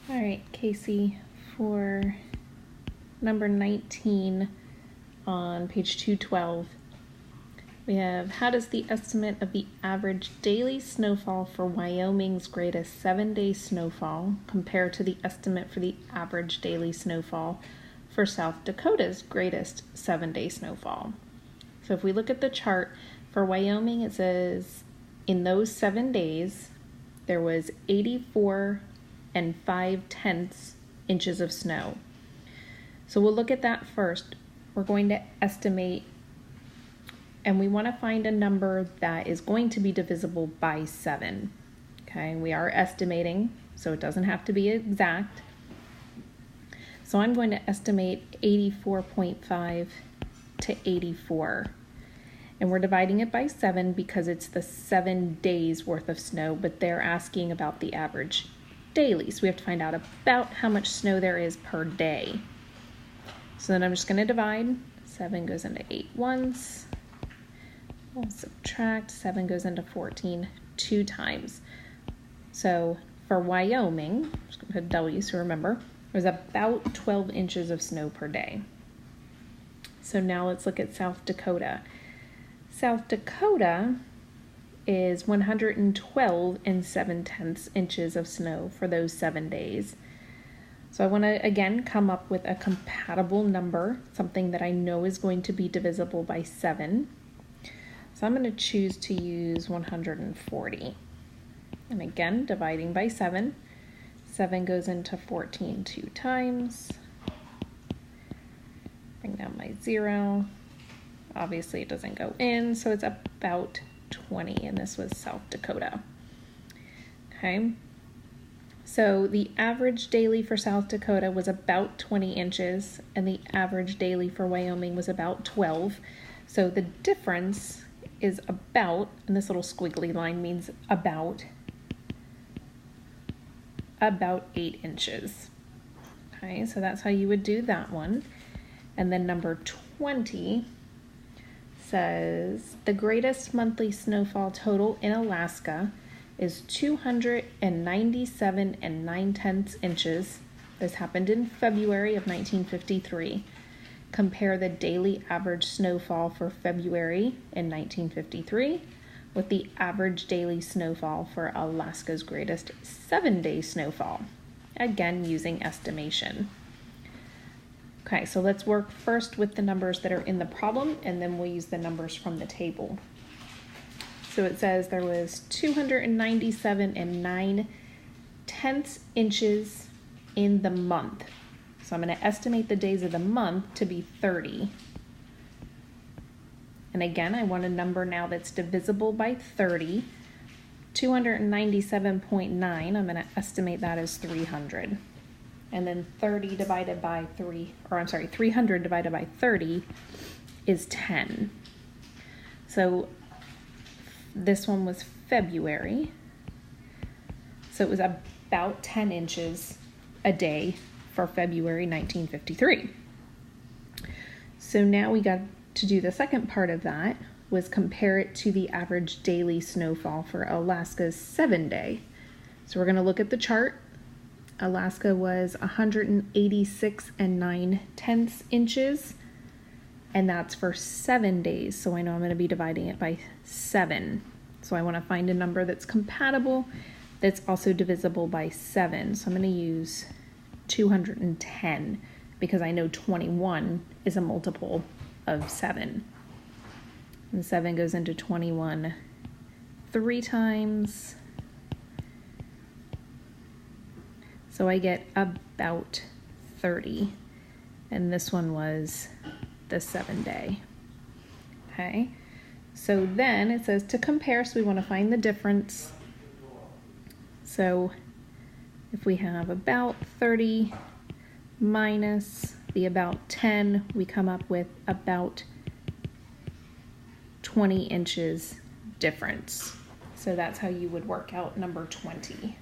All right, Casey, for number 19 on page 212, we have, how does the estimate of the average daily snowfall for Wyoming's greatest 7-day snowfall compare to the estimate for the average daily snowfall for South Dakota's greatest 7-day snowfall? So if we look at the chart for Wyoming, it says in those 7 days, there was 84 and 5/10 inches of snow. So we'll look at that first. We're going to estimate, and we want to find a number that is going to be divisible by 7. Okay, we are estimating, so it doesn't have to be exact. So I'm going to estimate 84.5 to 84. And we're dividing it by 7 because it's the 7 days worth of snow, but they're asking about the average daily. So we have to find out about how much snow there is per day. So then I'm just going to divide. 7 goes into 8 once. We'll subtract. 7 goes into 14 2 times. So for Wyoming, I'm just going to put W so remember, there's about 12 inches of snow per day. So now let's look at South Dakota. South Dakota is 112 and 7/10 inches of snow for those 7 days. So I want to again come up with a compatible number, something that I know is going to be divisible by 7. So I'm going to choose to use 140. And again, dividing by 7. 7 goes into 14 2 times. Bring down my 0. Obviously it doesn't go in, so it's about 20, and this was South Dakota. Okay, so the average daily for South Dakota was about 20 inches, and the average daily for Wyoming was about 12. So the difference is about, and this little squiggly line means about 8 inches. Okay, so that's how you would do that one. And then number 20 says the greatest monthly snowfall total in Alaska is 297 and 9/10 inches. This happened in February of 1953. Compare the daily average snowfall for February in 1953 with the average daily snowfall for Alaska's greatest 7-day snowfall, again using estimation. Okay, so let's work first with the numbers that are in the problem, and then we'll use the numbers from the table. So it says there was 297 and 9/10 inches in the month. So I'm going to estimate the days of the month to be 30. And again, I want a number now that's divisible by 30. 297.9, I'm going to estimate that as 300. And then 300 divided by 30 is 10. So this one was February. So it was about 10 inches a day for February 1953. So now we got to do the second part of that, was compare it to the average daily snowfall for Alaska's 7-day. So we're going to look at the chart. Alaska was 186 and 9/10 inches, and that's for 7 days. So I know I'm going to be dividing it by 7. So I want to find a number that's compatible, that's also divisible by 7. So I'm going to use 210 because I know 21 is a multiple of 7. And 7 goes into 21 3 times. So I get about 30, and this one was the 7-day. Okay, so then it says to compare, so we want to find the difference. So if we have about 30 minus the about 10, we come up with about 20 inches difference. So that's how you would work out number 20.